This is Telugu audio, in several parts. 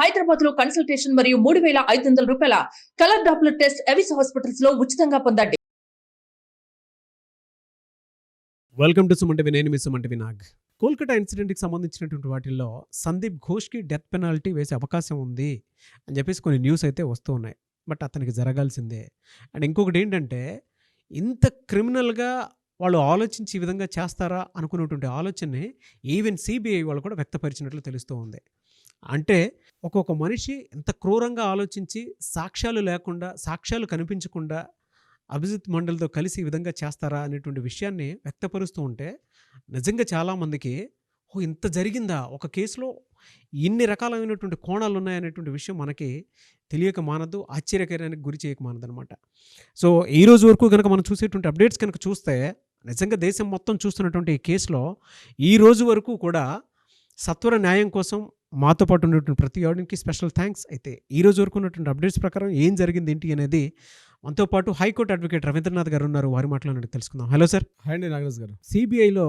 హైదరాబాద్ లో కన్సల్టేషన్ మరియు 3,500 రూపాయల colour Doppler test Avis hospitals లో ఉచితంగా పొందండి. Welcome to Suman TV. నేను మీ సుమన్ టీవీ నాగ్. కోల్కతా ఇన్సిడెంట్కి సంబంధించినటువంటి వాటిల్లో సందీప్ ఘోష్కి డెత్ పెనాల్టీ వేసే అవకాశం ఉంది అని చెప్పేసి కొన్ని న్యూస్ అయితే వస్తూ ఉన్నాయి. బట్ అతనికి జరగాల్సిందే. అండ్ ఇంకొకటి ఏంటంటే, ఇంత క్రిమినల్గా వాళ్ళు ఆలోచించి ఈ విధంగా చేస్తారా అనుకున్నటువంటి ఆలోచనని ఈవెన్ సిబిఐ వాళ్ళు కూడా వ్యక్తపరిచినట్లు తెలుస్తూ ఉంది. అంటే ఒక్కొక్క మనిషి ఎంత క్రూరంగా ఆలోచించి సాక్ష్యాలు లేకుండా, సాక్ష్యాలు కనిపించకుండా అభిజిత్ మండల్తో కలిసి ఈ విధంగా చేస్తారా అనేటువంటి విషయాన్ని వ్యక్తపరుస్తూ ఉంటే నిజంగా చాలామందికి ఇంత జరిగిందా, ఒక కేసులో ఇన్ని రకాలైనటువంటి కోణాలు ఉన్నాయనేటువంటి విషయం మనకి తెలియక మానదు, ఆశ్చర్యకరానికి గురి చేయక మానదనమాట. సో ఈ రోజు వరకు కనుక మనం చూసేటువంటి అప్డేట్స్ కనుక చూస్తే నిజంగా దేశం మొత్తం చూస్తున్నటువంటి ఈ కేసులో ఈ రోజు వరకు కూడా సత్వర న్యాయం కోసం మాతో పాటు ఉన్నటువంటి ప్రతి ఆడియన్కి స్పెషల్ థ్యాంక్స్. అయితే ఈ రోజు వరకు ఉన్నటువంటి అప్డేట్స్ ప్రకారం ఏం జరిగింది ఏంటి అనేది మనతో పాటు హైకోర్టు అడ్వకేట్ రవీంద్రనాథ్ గారు ఉన్నారు. వారి మాటలను తెలుసుకుందాం. Hello sir. హాయ్ అండి నాగరాజ్ గారు. సిబిఐలో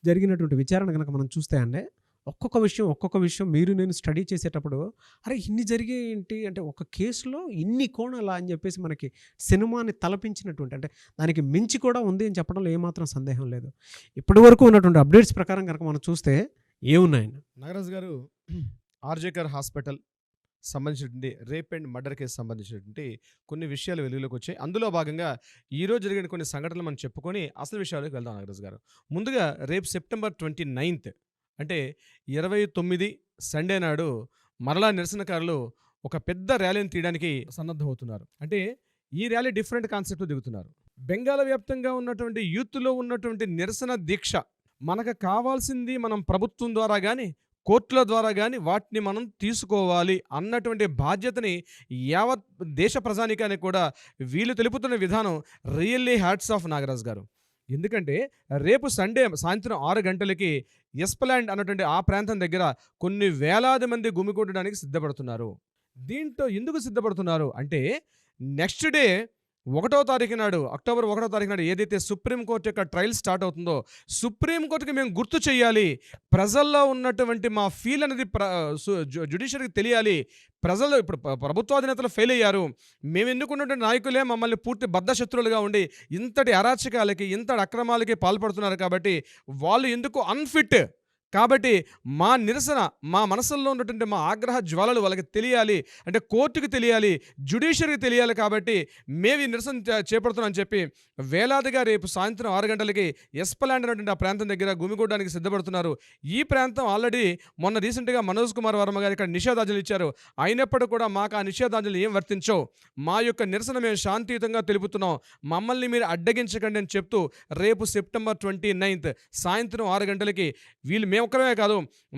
జరిగినటువంటి విచారణ కనుక మనం చూస్తే అండి, ఒక్కొక్క విషయం మీరు నేను స్టడీ చేసేటప్పుడు అరే ఇన్ని జరిగే ఏంటి అంటే, ఒక కేసులో ఇన్ని కోణాలా అని చెప్పేసి మనకి సినిమాని తలపించినటువంటి, అంటే దానికి మించి కూడా ఉంది అని చెప్పడంలో ఏమాత్రం సందేహం లేదు. ఇప్పటి వరకు ఉన్నటువంటి అప్డేట్స్ ప్రకారం కనుక మనం చూస్తే ఏమున్నాయని నాగరాజ్ గారు, ఆర్జేకర్ హాస్పిటల్ సంబంధించినటువంటి రేప్ అండ్ మర్డర్ కేసు సంబంధించినటువంటి కొన్ని విషయాలు వెలుగులోకి వచ్చాయి. అందులో భాగంగా ఈరోజు జరిగిన కొన్ని సంఘటనలు మనం చెప్పుకొని అసలు విషయాలకు వెళ్దాం. నాగరాజ్ గారు, ముందుగా రేపు సెప్టెంబర్ 29 అంటే 29 సండే నాడు మరలా నిరసనకారులు ఒక పెద్ద ర్యాలీని తీయడానికి సన్నద్ధమవుతున్నారు. అంటే ఈ ర్యాలీ డిఫరెంట్ కాన్సెప్ట్ దిగుతున్నారు. బెంగాల్ వ్యాప్తంగా ఉన్నటువంటి యూత్లో ఉన్నటువంటి నిరసన దీక్ష, మనకు కావాల్సింది మనం ప్రభుత్వం ద్వారా కానీ కోర్టుల ద్వారా కానీ వాటిని మనం తీసుకోవాలి అన్నటువంటి బాధ్యతని యావత్ దేశ ప్రజానికానికి కూడా వీళ్ళు తెలుపుతున్న విధానం రియల్లీ హ్యాట్స్ ఆఫ్ నాగరాజ్ గారు. ఎందుకంటే రేపు సండే సాయంత్రం 6 గంటలకి ఎస్ప్లాండ్ అన్నటువంటి ఆ ప్రాంతం దగ్గర కొన్ని వేలాది మంది గుమికూడడానికి సిద్ధపడుతున్నారు. దీంట్లో ఎందుకు సిద్ధపడుతున్నారు అంటే, నెక్స్ట్ డే 1వ తారీఖు నాడు, అక్టోబర్ 1వ తారీఖు నాడు ఏదైతే సుప్రీంకోర్టు యొక్క ట్రయల్ స్టార్ట్ అవుతుందో, సుప్రీంకోర్టుకి మేము గుర్తు చేయాలి, ప్రజల్లో ఉన్నటువంటి మా ఫీల్ అనేది జ్యుడిషియరీకి తెలియాలి. ప్రజలు ఇప్పుడు ప్రభుత్వాధినేతలు ఫెయిల్ అయ్యారు, మేము ఎన్నుకున్నటువంటి నాయకులే మమ్మల్ని పూర్తి బద్ధశత్రులుగా ఉండి ఇంతటి అరాచకాలకి, ఇంతటి అక్రమాలకి పాల్పడుతున్నారు కాబట్టి వాళ్ళు ఎందుకు అన్ఫిట్, కాబట్టి మా నిరసన, మా మనసుల్లో ఉన్నటువంటి మా ఆగ్రహ జ్వాలలు వాళ్ళకి తెలియాలి, అంటే కోర్టుకి తెలియాలి, జ్యుడిషియరీకి తెలియాలి, కాబట్టి మేము ఈ నిరసన చేపడుతున్నామని చెప్పి వేలాదిగా రేపు సాయంత్రం 6 గంటలకి ఎస్ప్లాండ్ అనేటువంటి ఆ ప్రాంతం దగ్గర గుమిగూడడానికి సిద్ధపడుతున్నారు. ఈ ప్రాంతం ఆల్రెడీ మొన్న రీసెంట్గా మనోజ్ కుమార్ వర్మ గారు ఇక్కడ నిషేధాజ్ఞలు ఇచ్చారు. అయినప్పటికీ కూడా మాకు ఆ నిషేధాజ్ఞలు ఏం వర్తించవు, మా యొక్క నిరసన మేము శాంతియుతంగా తెలుపుతున్నాం, మమ్మల్ని మీరు అడ్డగించకండి అని చెప్తూ రేపు సెప్టెంబర్ 29 సాయంత్రం 6 గంటలకి వీళ్ళు మేము ఒక్కరమే కాదు,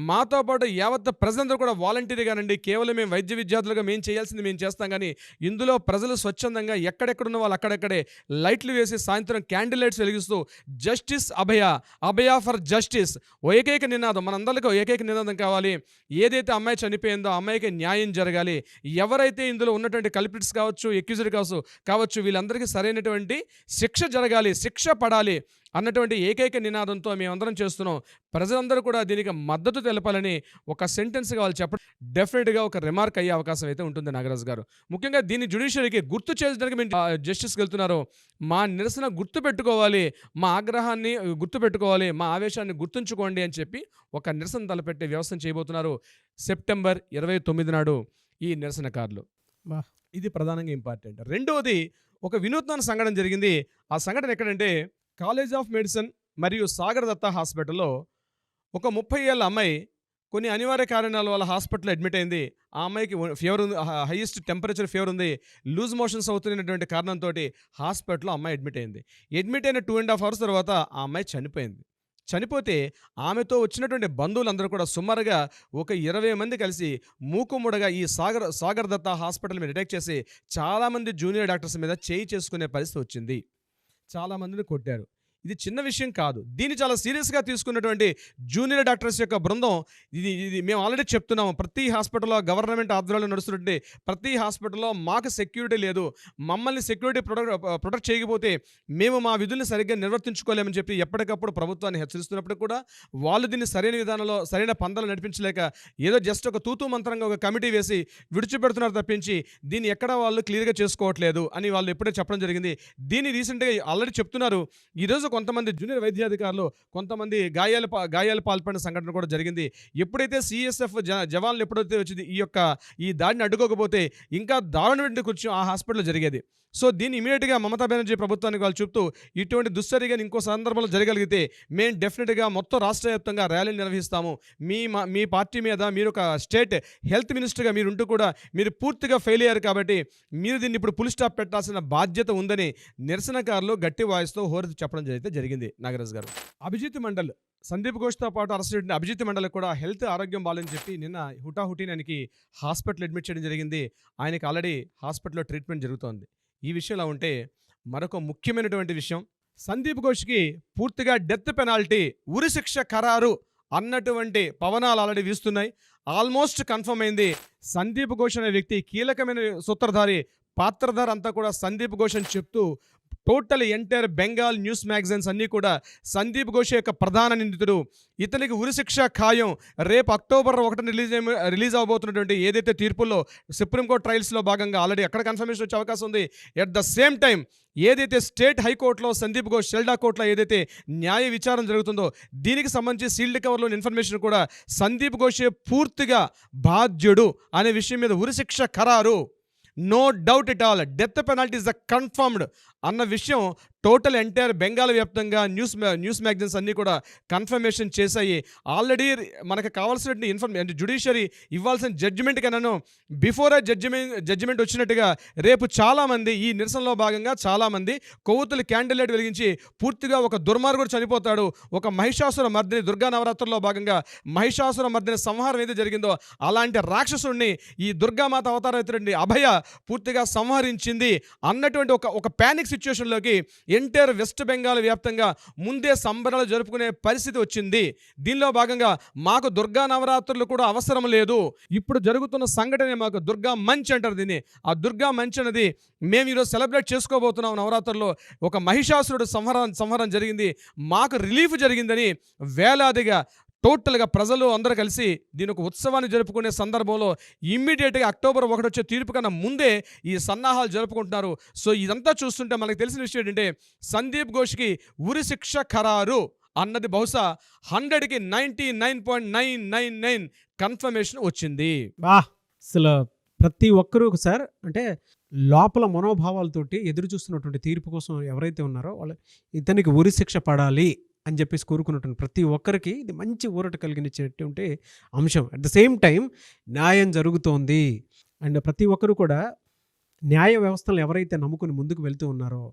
మాతో పాటు యావత్ ప్రజలందరూ కూడా వాలంటీర్గానండి, కేవలం మేము వైద్య విద్యార్థులుగా మేము చేయాల్సింది మేము చేస్తాం, కానీ ఇందులో ప్రజలు స్వచ్ఛందంగా ఎక్కడెక్కడున్న వాళ్ళు అక్కడెక్కడే లైట్లు వేసి సాయంత్రం క్యాండిల్ లైట్స్ వెలిగిస్తూ justice Abhaya, Abhaya for justice ఏకైక నినాదం, మనందరికీ ఏకైక నినాదం కావాలి. ఏదైతే అమ్మాయి చనిపోయిందో ఆ అమ్మాయికి న్యాయం జరగాలి, ఎవరైతే ఇందులో ఉన్నటువంటి కల్పిట్స్ కావచ్చు, ఎక్యూజ్డ్ కావచ్చు వీళ్ళందరికీ సరైనటువంటి శిక్ష జరగాలి, శిక్ష పడాలి అన్నటువంటి ఏకైక నినాదంతో మేమందరం చేస్తున్నాం. ప్రజలందరూ కూడా దీనికి మద్దతు తెలపాలని ఒక సెంటెన్స్ కావాలి చెప్పడం డెఫినెట్గా ఒక రిమార్క్ అయ్యే అవకాశం అయితే ఉంటుంది నాగరాజ్ గారు. ముఖ్యంగా దీన్ని జ్యుడిషియరీకి గుర్తు చేయడానికి మేము జస్టిస్కి వెళ్తున్నారు. మా నిరసన గుర్తుపెట్టుకోవాలి, మా ఆగ్రహాన్ని గుర్తుపెట్టుకోవాలి, మా ఆవేశాన్ని గుర్తుంచుకోండి అని చెప్పి ఒక నిరసన తలపెట్టే వ్యవస్థను చేయబోతున్నారు సెప్టెంబర్ 29 నాడు ఈ నిరసనకారులు. ఇది ప్రధానంగా ఇంపార్టెంట్. రెండవది, ఒక వినూత్న సంఘటన జరిగింది. ఆ సంఘటన ఎక్కడంటే, కాలేజ్ ఆఫ్ మెడిసిన్ మరియు సాగర్ దత్తా హాస్పిటల్లో ఒక 30 ఏళ్ళ అమ్మాయి కొన్ని అనివార్య కారణాల వల్ల హాస్పిటల్లో అడ్మిట్ అయింది. ఆ అమ్మాయికి ఫీవర్ ఉంది, హైయెస్ట్ టెంపరేచర్ ఫీవర్ ఉంది, లూజ్ మోషన్స్ అవుతున్నటువంటి కారణంతో హాస్పిటల్లో అమ్మాయి అడ్మిట్ అయింది. అడ్మిట్ అయిన 2.5 hours తర్వాత ఆ అమ్మాయి చనిపోయింది. చనిపోతే ఆమెతో వచ్చినటువంటి బంధువులందరూ కూడా సుమారుగా ఒక 20 మంది కలిసి మూకుముడగా ఈ సాగర్ దత్తా హాస్పిటల్ మీద అటాక్ చేసి చాలామంది జూనియర్ డాక్టర్స్ మీద చేయి చేసుకునే పరిస్థితి వచ్చింది. చాలామందిని కొట్టారు. ఇది చిన్న విషయం కాదు. దీన్ని చాలా సీరియస్గా తీసుకున్నటువంటి జూనియర్ డాక్టర్స్ యొక్క బృందం ఇది మేము ఆల్రెడీ చెప్తున్నాము. ప్రతి హాస్పిటల్లో గవర్నమెంట్ ఆధ్వర్యంలో నడుస్తున్నటువంటి ప్రతి హాస్పిటల్లో మాకు సెక్యూరిటీ లేదు, మమ్మల్ని సెక్యూరిటీ ప్రొటెక్ట్ చేయకపోతే మేము మా విధుల్ని సరిగ్గా నిర్వర్తించుకోలేమని చెప్పి ఎప్పటికప్పుడు ప్రభుత్వాన్ని హెచ్చరిస్తున్నప్పుడు కూడా వాళ్ళు దీన్ని సరైన విధానంలో సరైన పందాలు నడిపించలేక ఏదో జస్ట్ ఒక తూతూ మంత్రంగా ఒక కమిటీ వేసి విడిచిపెడుతున్నారు తప్పించి దీన్ని ఎక్కడ వాళ్ళు క్లియర్గా చేసుకోవట్లేదు అని వాళ్ళు ఎప్పుడే చెప్పడం జరిగింది. దీన్ని రీసెంట్గా ఆల్రెడీ చెప్తున్నారు. ఈరోజు కొంతమంది జూనియర్ వైద్యాధికారులు కొంతమంది గాయాలు పాల్పడిన సంఘటన కూడా జరిగింది. ఎప్పుడైతే సిఎస్ఎఫ్ జవాన్లు ఎప్పుడైతే వచ్చింది ఈ దాడిని అడ్డుకోకపోతే ఇంకా దారుణమైన కొంచెం ఆ హాస్పిటల్లో జరిగేది. సో దీన్ని ఇమీడియట్గా మమతా బెనర్జీ ప్రభుత్వానికి వాళ్ళు చెప్తూ ఇటువంటి దుశ్చర్యగా ఇంకో సందర్భంలో జరగలిగితే మేము డెఫినెట్గా మొత్తం రాష్ట్ర వ్యాప్తంగా ర్యాలీని నిర్వహిస్తాము. మీ పార్టీ మీద మీరు ఒక స్టేట్ హెల్త్ మినిస్టర్గా మీరు ఉంటూ కూడా మీరు పూర్తిగా ఫెయిల్ అయ్యారు కాబట్టి మీరు దీన్ని ఇప్పుడు ఫుల్ స్టాప్ పెట్టాల్సిన బాధ్యత ఉందని నిరసనకారులు గట్టి వాయిస్తో హోరెత్తి చెప్పడం జరిగింది. నాగరాజ్ గారు, అభిజిత్ మండల్ సందీప్ ఘోష్తో పాటు అరెస్ట్ అయిన అభిజిత్ మండల్ కూడా హెల్త్ ఆరోగ్యం బాగాలని చెప్పి నిన్న హుటాహుటిని ఆయనకి హాస్పిటల్ అడ్మిట్ చేయడం జరిగింది. ఆయనకి ఆల్రెడీ హాస్పిటల్లో ట్రీట్మెంట్ జరుగుతోంది. ఈ విషయంలో ఉంటే మరొక ముఖ్యమైనటువంటి విషయం, సందీప్ ఘోష్కి పూర్తిగా డెత్ పెనాల్టీ, ఉరిశిక్ష ఖరారు అన్నటువంటి పవనాలు ఆల్రెడీ వీస్తున్నాయి. ఆల్మోస్ట్ కన్ఫర్మ్ అయింది. సందీప్ ఘోష్ అనే వ్యక్తి కీలకమైన సూత్రధారి, పాత్రధారి అంతా కూడా సందీప్ ఘోష్ అని చెప్తూ total entire Bengal news magazines అన్నీ కూడా సందీప్ ఘోష్ యొక్క ప్రధాన నిందితుడు, ఇతనికి ఉరిశిక్ష ఖాయం, రేపు అక్టోబర్ 1 రిలీజ్ అవబోతున్నటువంటి ఏదైతే తీర్పుల్లో సుప్రీంకోర్టు ట్రయల్స్లో భాగంగా ఆల్రెడీ అక్కడ కన్ఫర్మేషన్ వచ్చే అవకాశం ఉంది. ఎట్ ద సేమ్ టైం ఏదైతే స్టేట్ హైకోర్టులో సందీప్ ఘోష్ షెల్డా కోర్టులో ఏదైతే న్యాయ విచారణ జరుగుతుందో దీనికి సంబంధించి సీల్డ్ కవర్లోని ఇన్ఫర్మేషన్ కూడా సందీప్ ఘోషే పూర్తిగా బాధ్యుడు అనే విషయం మీద ఉరిశిక్ష ఖరారు, no doubt it all, death penalty is the confirmed అన్న విషయం టోటల్ ఎంటైర్ బెంగాల్ వ్యాప్తంగా న్యూస్ మ్యాగజైన్స్ అన్నీ కూడా కన్ఫర్మేషన్ చేశాయి. ఆల్రెడీ మనకు కావాల్సిన ఇన్ఫర్మేషన్ జ్యుడిషియరీ ఇవ్వాల్సిన జడ్జిమెంట్ కన్నాను బిఫోర్ జడ్జిమెంట్ వచ్చినట్టుగా రేపు చాలామంది ఈ నిరసనలో భాగంగా చాలామంది కొవ్వొత్తులు క్యాండిల్ లైట్ వెలిగించి పూర్తిగా ఒక దుర్మార్గుడు చనిపోతాడు, ఒక మహిషాసుర మర్దిని, దుర్గా నవరాత్రుల్లో భాగంగా మహిషాసుర మర్దిని సంహారం ఏదైతే జరిగిందో అలాంటి రాక్షసుడిని ఈ దుర్గామాత అవతారం ఎత్తుడండి అభయ పూర్తిగా సంహరించింది అన్నటువంటి ఒక ప్యానిక్ సిచ్యువేషన్లోకి ఎంటైర్ వెస్ట్ బెంగాల్ వ్యాప్తంగా ముందే సంబరాలు జరుపుకునే పరిస్థితి వచ్చింది. దీనిలో భాగంగా మాకు దుర్గా నవరాత్రులు కూడా అవసరం లేదు, ఇప్పుడు జరుగుతున్న సంఘటన మాకు దుర్గా మంచ్ అంటారు దీన్ని. ఆ దుర్గా మంచ్ అనేది మేము ఈరోజు సెలబ్రేట్ చేసుకోబోతున్నాం. నవరాత్రుల్లో ఒక మహిషాసురుడు సంహారం జరిగింది, మాకు రిలీఫ్ జరిగిందని వేలాదిగా టోటల్గా ప్రజలు అందరూ కలిసి దీని ఒక ఉత్సవాన్ని జరుపుకునే సందర్భంలో ఇమ్మీడియట్గా అక్టోబర్ 1 వచ్చే తీర్పు కన్నా ముందే ఈ సన్నాహాలు జరుపుకుంటున్నారు. సో ఇదంతా చూస్తుంటే మనకు తెలిసిన విషయం ఏంటంటే సందీప్ ఘోష్కి ఉరిశిక్ష ఖరారు అన్నది బహుశా 100కి 99.999 కన్ఫర్మేషన్ వచ్చింది. అసలు ప్రతి ఒక్కరూ సార్ అంటే లోపల మనోభావాలతోటి ఎదురు చూస్తున్నటువంటి తీర్పు కోసం ఎవరైతే ఉన్నారో వాళ్ళు ఇతనికి ఉరిశిక్ష పడాలి అని చెప్పేసి కోరుకున్నటువంటి ప్రతి ఒక్కరికి ఇది మంచి ఊరట కలిగించేటువంటి అంశం. అట్ ద సేమ్ టైం న్యాయం జరుగుతోంది అండ్ ప్రతి ఒక్కరు కూడా న్యాయ వ్యవస్థలను ఎవరైతే నమ్ముకుని ముందుకు వెళ్తూ ఉన్నారో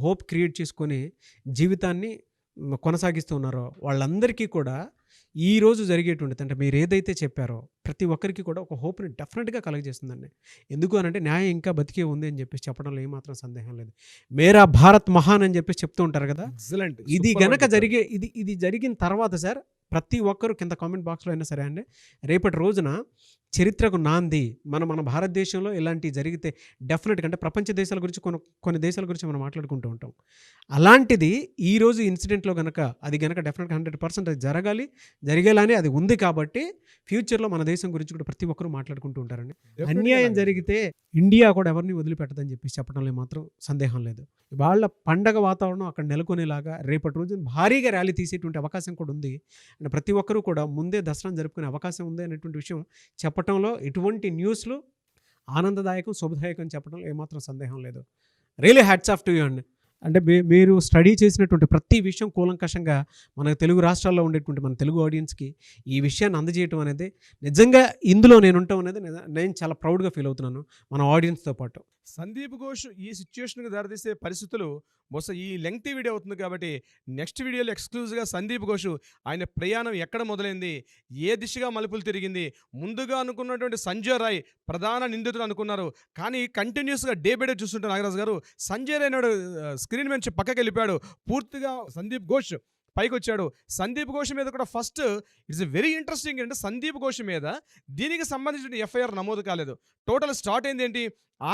హోప్ క్రియేట్ చేసుకొని జీవితాన్ని కొనసాగిస్తూ ఉన్నారో వాళ్ళందరికీ కూడా ఈరోజు జరిగేటువంటిది అంటే మీరు ఏదైతే చెప్పారో ప్రతి ఒక్కరికి కూడా ఒక హోప్ని డెఫినెట్గా కలగజేస్తుందండి. ఎందుకు అనంటే న్యాయం ఇంకా బతికే ఉంది అని చెప్పేసి చెప్పడంలో ఏమాత్రం సందేహం లేదు. మేరా భారత్ మహాన్ అని చెప్పేసి చెప్తూ ఉంటారు కదా. ఇది గనక ఇది జరిగిన తర్వాత సార్ ప్రతి ఒక్కరు కింద కామెంట్ బాక్స్లో అయినా సరే అండి రేపటి రోజున చరిత్రకు నాంది మన భారతదేశంలో ఇలాంటివి జరిగితే డెఫినెట్గా అంటే ప్రపంచ దేశాల గురించి కొన్ని దేశాల గురించి మనం మాట్లాడుకుంటూ ఉంటాం. అలాంటిది ఈరోజు ఇన్సిడెంట్లో కనుక అది కనుక డెఫినెట్గా 100% అది జరిగేలానే అది ఉంది కాబట్టి ఫ్యూచర్లో మన దేశం గురించి కూడా ప్రతి ఒక్కరూ మాట్లాడుకుంటూ ఉంటారండి. అన్యాయం జరిగితే ఇండియా కూడా ఎవరిని వదిలిపెట్టదని చెప్పేసి చెప్పడంలో మాత్రం సందేహం లేదు. వాళ్ళ పండగ వాతావరణం అక్కడ నెలకొనేలాగా రేపటి రోజున భారీగా ర్యాలీ తీసేటువంటి అవకాశం కూడా ఉంది. అండ్ ప్రతి ఒక్కరూ కూడా ముందే దసరాను జరుపుకునే అవకాశం ఉంది అనేటువంటి విషయం చెప్పడంలో ఎటువంటి న్యూస్లు ఆనందదాయకం శుభదాయకం చెప్పడంలో ఏమాత్రం సందేహం లేదు. Really hats off to you అండి. అంటే మీరు స్టడీ చేసినటువంటి ప్రతి విషయం కూలంకషంగా మన తెలుగు రాష్ట్రాల్లో ఉండేటువంటి మన తెలుగు ఆడియన్స్కి ఈ విషయాన్ని అందజేయటం అనేది నిజంగా ఇందులో నేను ఉండటం అనేది నేను చాలా ప్రౌడ్గా ఫీల్ అవుతున్నాను మన ఆడియన్స్తో పాటు. సందీప్ ఘోష్ ఈ సిచ్యువేషన్కి దారితీసే పరిస్థితులు బహుశా ఈ లెంగ్తీ వీడియో అవుతుంది కాబట్టి నెక్స్ట్ వీడియోలో ఎక్స్క్లూజివ్గా సందీప్ ఘోష్ ఆయన ప్రయాణం ఎక్కడ మొదలైంది, ఏ దిశగా మలుపులు తిరిగింది, ముందుగా అనుకున్నటువంటి సంజయ్ రాయ్ ప్రధాన నిందితుడు అనుకున్నారు, కానీ కంటిన్యూస్గా డే బై డే చూస్తుంటే నాగరాజు గారు సంజయ్ రాయ్ నాడు స్క్రీన్ నుంచి పక్కకి వెళ్ళిపోయాడు, పూర్తిగా సందీప్ ఘోష్ పైకి వచ్చాడు. సందీప్ ఘోష్ మీద కూడా ఫస్ట్ ఇట్స్ వెరీ ఇంట్రెస్టింగ్ అంటే సందీప్ ఘోష్ మీద దీనికి సంబంధించిన ఎఫ్ఐఆర్ నమోదు కాలేదు. టోటల్ స్టార్ట్ అయింది ఏంటి,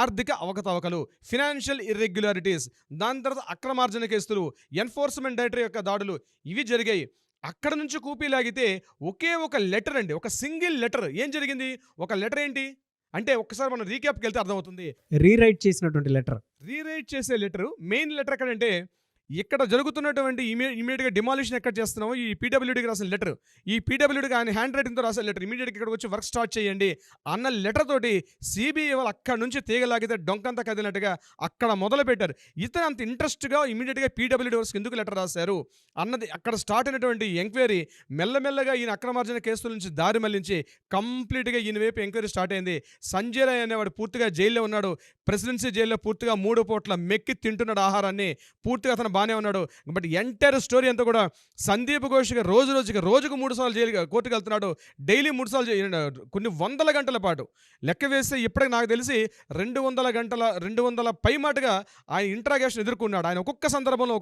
ఆర్థిక అవకతవకలు, ఫినాన్షియల్ ఇర్రెగ్యులారిటీస్, దాని తర్వాత అక్రమార్జన కేసులు, ఎన్ఫోర్స్మెంట్ డైరెక్టరేట్ యొక్క దాడులు ఇవి జరిగాయి. అక్కడ నుంచి కూపీ లాగితే ఒకే ఒక లెటర్ అండి, ఒక సింగిల్ లెటర్. ఏం జరిగింది, ఒక లెటర్ ఏంటి అంటే ఒక్కసారి మనం రీక్యాప్కి వెళ్తే అర్థమవుతుంది. రీరైట్ చేసినటువంటి లెటర్, రీరైట్ చేసే లెటర్, మెయిన్ లెటర్ ఎక్కడంటే ఇక్కడ జరుగుతున్నటువంటి ఇమీడియట్గా డిమాలిషన్ ఎక్కడ చేస్తున్నామో ఈ పీడబ్ల్యూడీకి రాసిన లెటర్, ఈ పీడబ్ల్యూడీకి ఆయన హ్యాండ్ రైటింగ్తో రాసిన లెటర్, ఇమీడియట్గా ఇక్కడికి వచ్చి వర్క్ స్టార్ట్ చేయండి అన్న లెటర్ తోటి సిబిఐ వాళ్ళు అక్కడ నుంచి తీగలాగితే డొంకంతా కదిలినట్టుగా అక్కడ మొదలు పెట్టారు. ఇతను అంత ఇంట్రెస్ట్గా ఇమీడియట్గా పీడబ్ల్యూడీ వర్క్స్కి ఎందుకు లెటర్ రాశారు అన్నది అక్కడ స్టార్ట్ అయినటువంటి ఎంక్వైరీ మెల్లమెల్లగా ఈయన అక్రమార్జన కేసుల నుంచి దారి మళ్లించి కంప్లీట్గా ఈయన వైపు ఎంక్వైరీ స్టార్ట్ అయింది. సంజయ్ రాయ్ అనేవాడు పూర్తిగా జైల్లో ఉన్నాడు, ప్రెసిడెన్సీ జైల్లో పూర్తిగా 3 పూట్ల మెక్కి తింటున్నాడు ఆహారాన్ని, పూర్తిగా అతను బాగానే ఉన్నాడు. బట్ ఎంటైర్ స్టోరీ అంతా కూడా సందీప్ ఘోష్గా రోజుకు 3 సార్లు జైలు కోర్టుకు వెళ్తున్నాడు, డైలీ 3 సార్లు కొన్ని వందల గంటల పాటు లెక్క వేస్తే ఇప్పటికి నాకు తెలిసి 200 పై మాటగా ఆయన ఇంట్రాగేషన్ ఎదుర్కొన్నాడు. ఆయన ఒక్కొక్క సందర్భంలో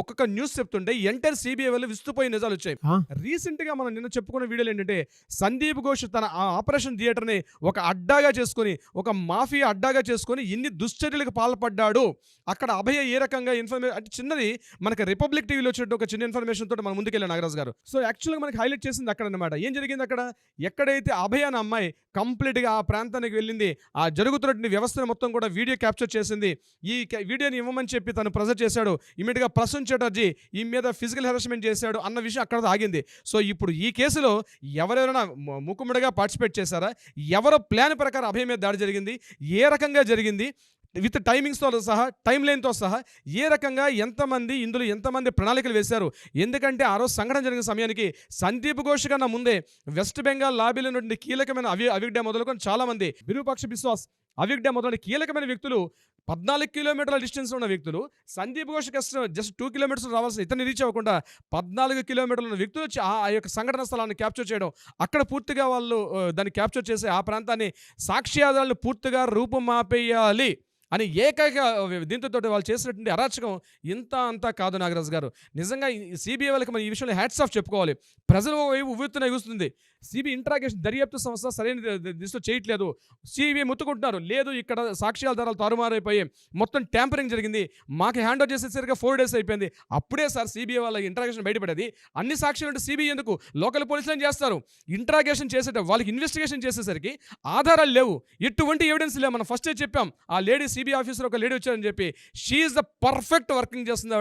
ఒక్కొక్క న్యూస్ చెప్తుంటే ఎంటైర్ సిబిఐ వల్ల విస్తుపోయి నిజాలు వచ్చాయి. రీసెంట్గా మనం నిన్న చెప్పుకున్న వీడియోలు ఏంటంటే సందీప్ ఘోష్ తన ఆ ఆపరేషన్ థియేటర్ని ఒక అడ్డాగా చేసుకొని, ఒక మాఫియా అడ్డాగా చేసుకొని ఇన్ని దుశ్చర్యలకు పాల్పడ్డాడు. అక్కడ అభయ ఏ రకంగా ఇన్ఫర్మేషన్ అంటే చిన్నది మనకి రిపబ్లిక్ టీవీలో వచ్చినట్టు ఒక చిన్న ఇన్ఫర్మేషన్ తోటి మనం ముందుకెళ్ళాం నాగరాజు గారు. సో యాక్చువల్గా మనకి హైలైట్ చేసింది అక్కడ అనమాట. ఏం జరిగింది అక్కడ, ఎక్కడైతే అభయ అన్న అమ్మాయి కంప్లీట్గా ఆ ప్రాంతానికి వెళ్ళింది, ఆ జరుగుతున్నటువంటి వ్యవస్థను మొత్తం కూడా వీడియో క్యాప్చర్ చేసింది. ఈ వీడియోని ఇవ్వమని చెప్పి తను ప్రెజర్ చేశాడు. ఇమీడియట్గా ప్రసూన్ చటర్జీ ఈ మీద ఫిజికల్ హెరాస్మెంట్ చేశాడు అన్న విషయం అక్కడ ఆగింది. సో ఇప్పుడు ఈ కేసులో ఎవరెవరైనా మూకుమ్మడిగా పార్టిసిపేట్ చేశారా, ఎవరో ప్లాన్ ప్రకారం అభయ మీద దాడి జరిగింది, ఏ రకంగా జరిగింది, విత్ టైమింగ్స్తో సహా టైం లైన్తో సహా ఏ రకంగా ఎంతమంది ప్రణాళికలు వేశారు. ఎందుకంటే ఆ రోజు సంఘటన జరిగిన సమయానికి సందీప్ ఘోష్ కన్నా ముందే వెస్ట్ బెంగాల్ లాబీలో నుండి కీలకమైన అవిగ్డే మొదలుకొని చాలామంది విరూపాక్ష బిశ్వాస్, అవిగ్డే మొదలైన కీలకమైన వ్యక్తులు 14 కిలోమీటర్ల డిస్టెన్స్ ఉన్న వ్యక్తులు సందీప్ ఘోష్ జస్ట్ 2 కిలోమీటర్స్ రావాల్సిన ఇతన్ని రీచ్ అవ్వకుండా 14 కిలోమీటర్ల ఉన్న వ్యక్తులు వచ్చి ఆ యొక్క సంఘటన స్థలాన్ని క్యాప్చర్ చేయడం, అక్కడ పూర్తిగా వాళ్ళు దాన్ని క్యాప్చర్ చేసి ఆ ప్రాంతాన్ని సాక్ష్యాధారాలను పూర్తిగా రూపుమాపేయాలి అని ఏకైక దీంతో వాళ్ళు చేసినటువంటి అరాచకం ఇంత అంతా కాదు నాగరాజు గారు. నిజంగా సిబిఐ వాళ్ళకి మనం ఈ విషయంలో హ్యాట్స్ ఆఫ్ చెప్పుకోవాలి. ప్రజలు ఉవ్వెత్తున ఎగుస్తుంది. సిబిఐ ఇంట్రాగేషన్ దర్యాప్తు సంస్థ సరైన దిశలో చేయట్లేదు, సిబిఐ ముత్తుకుంటున్నారు. లేదు ఇక్కడ సాక్ష్యాధారాలు తారుమారైపోయి మొత్తం ట్యాంపరింగ్ జరిగింది, మాకు హ్యాండ్ ఓవర్ చేసేసరిగా 4 days అయిపోయింది, అప్పుడే సార్ సిబిఐ వాళ్ళ ఇంట్రాగేషన్ బయటపడేది. అన్ని సాక్ష్యాలు అంటే సిబిఐ ఎందుకు, లోకల్ పోలీసులను చేస్తారు. ఇంట్రాగేషన్ వాళ్ళకి ఇన్వెస్టిగేషన్ చేసేసరికి ఆధారాలు లేవు, ఎటువంటి ఎవిడెన్స్ లేవు. మనం ఫస్టే చెప్పాం, ఆ లేడీ సిబిఐ ఆఫీసర్ ఒక లేడీ వచ్చారని చెప్పి, షీఈస్ ద పర్ఫెక్ట్ వర్కింగ్ చేస్తుంది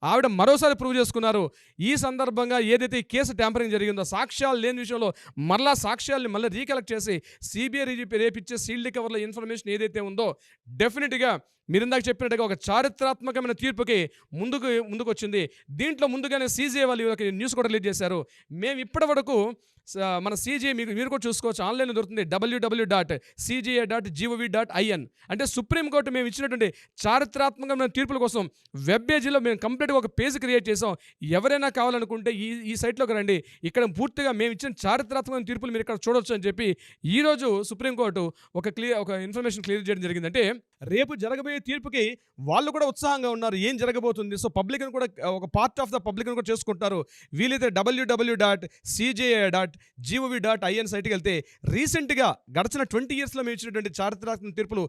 ఆవిడ మరోసారి ప్రూవ్ చేసుకున్నారు. ఈ సందర్భంగా ఏదైతే ఈ కేసు ట్యాంపరింగ్ జరిగిందో, సాక్ష్యాలు లేని విషయంలో మళ్ళా సాక్ష్యాలని మళ్ళీ రీకలెక్ట్ చేసి సిబిఐ రేపిచ్చే సీల్డ్ కవర్ల ఇన్ఫర్మేషన్ ఏదైతే ఉందో డెఫినెట్గా మీరు ఇందాక చెప్పినట్టుగా ఒక చారిత్రాత్మకమైన తీర్పుకి ముందుకు వచ్చింది. దీంట్లో ముందుగానే సీజీఐ వాళ్ళు న్యూస్ కూడా రిలీజ్ చేశారు. మేము ఇప్పటి వరకు మన సీజీఐ మీరు కూడా చూసుకోవచ్చు, ఆన్లైన్లో దొరుకుతుంది, www.cga.gov.in. అంటే సుప్రీంకోర్టు మేము ఇచ్చినటువంటి చారిత్రాత్మకమైన తీర్పుల కోసం వెబ్ పేజీలో మేము కంప్లీట్గా ఒక పేజ్ క్రియేట్ చేసాం. ఎవరైనా కావాలనుకుంటే ఈ సైట్లోకి రండి, ఇక్కడ పూర్తిగా మేము ఇచ్చిన చారిత్రాత్మకమైన తీర్పులు మీరు ఇక్కడ చూడొచ్చు అని చెప్పి ఈరోజు సుప్రీంకోర్టు ఒక ఇన్ఫర్మేషన్ క్లియర్ చేయడం జరిగిందంటే రేపు జరగబోయే తీర్పుకి వాళ్ళు కూడా ఉత్సాహంగా ఉన్నారు, ఏం జరగబోతుంది. సో పబ్లిక్ని కూడా ఒక పార్ట్ ఆఫ్ ద పబ్లిక్ని కూడా చేసుకుంటారు. వీలైతే www.cga.gov.in సైట్కి వెళ్తే రీసెంట్గా గడిచిన 20 yearsలో మేము ఇచ్చినటువంటి చారిత్రాత్మక తీర్పులు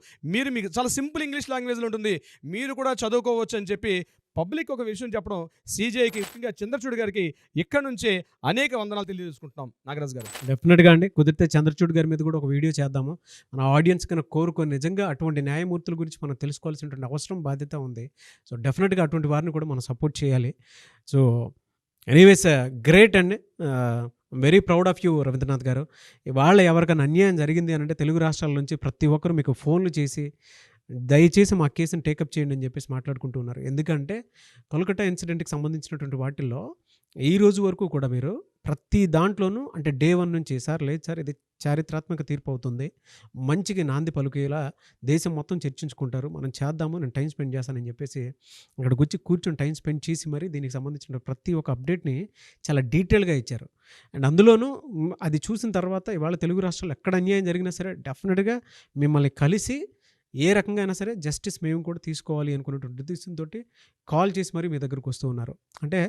మీకు చాలా సింపుల్ ఇంగ్లీష్ లాంగ్వేజ్లో ఉంటుంది, మీరు కూడా చదువుకోవచ్చు అని చెప్పి పబ్లిక్ ఒక విషయం చెప్పడం సీజేఐకి, ముఖ్యంగా చంద్రచూడ్ గారికి ఇక్కడ నుంచే అనేక వందనాలు తెలియజేసుకుంటున్నాం నాగరాజు గారు. డెఫినెట్గా అండి, కుదిరితే చంద్రచూడ్ గారి మీద కూడా ఒక వీడియో చేద్దాము. మన ఆడియన్స్ కన్నా కోరుకొని నిజంగా అటువంటి న్యాయమూర్తుల గురించి మనం తెలుసుకోవాల్సినటువంటి అవసరం, బాధ్యత ఉంది. సో డెఫినెట్గా అటువంటి వారిని కూడా మనం సపోర్ట్ చేయాలి. సో ఎనీవేస్ గ్రేట్ అండి, very proud of you Rabindranath గారు. ఇవాళ ఎవరికైనా అన్యాయం జరిగింది అని అంటే తెలుగు రాష్ట్రాల నుంచి ప్రతి ఒక్కరు మీకు ఫోన్లు చేసి దయచేసి మా కేసుని టేకప్ చేయండి అని చెప్పేసి మాట్లాడుకుంటూ ఉన్నారు. ఎందుకంటే కోల్కతా ఇన్సిడెంట్కి సంబంధించినటువంటి వాటిల్లో ఈ రోజు వరకు కూడా మీరు ప్రతి దాంట్లోనూ అంటే డే 1 నుంచి సార్ లేదు సార్ ఇది చారిత్రాత్మక తీర్పు అవుతుంది, మంచికి నాంది పలుకేలా దేశం మొత్తం చర్చించుకుంటారు, మనం చేద్దాము, నేను టైం స్పెండ్ చేస్తానని చెప్పేసి అక్కడికి వచ్చి కూర్చొని టైం స్పెండ్ చేసి మరి దీనికి సంబంధించిన ప్రతి ఒక్క అప్డేట్ని చాలా డీటెయిల్గా ఇచ్చారు. అండ్ అందులోనూ అది చూసిన తర్వాత ఇవాళ తెలుగు రాష్ట్రాల్లో ఎక్కడ అన్యాయం జరిగినా సరే డెఫినెట్గా మిమ్మల్ని కలిసి ఏ రకంగా అయినా సరే జస్టిస్ మేము కూడా తీసుకోవాలి అనుకున్నటువంటి ఉద్దేశంతో కాల్ చేసి మరి మీ దగ్గరకు వస్తూ ఉన్నారు. అంటే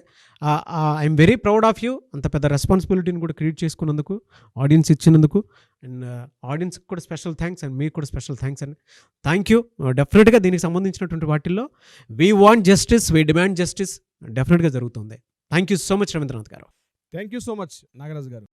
I'm very proud of you, అంత పెద్ద రెస్పాన్సిబిలిటీని కూడా క్రియేట్ చేసుకున్నందుకు, ఆడియన్స్ ఇచ్చినందుకు. అండ్ ఆడియన్స్కి కూడా స్పెషల్ థ్యాంక్స్ అండ్ మీకు కూడా స్పెషల్ థ్యాంక్స్ అండి. Thank you. డెఫినెట్గా దీనికి సంబంధించినటువంటి వాటిల్లో we want justice, we demand justice డెఫినెట్గా జరుగుతుంది. Thank you so much Ravindranath garu. Thank you so much Nagaraju గారు.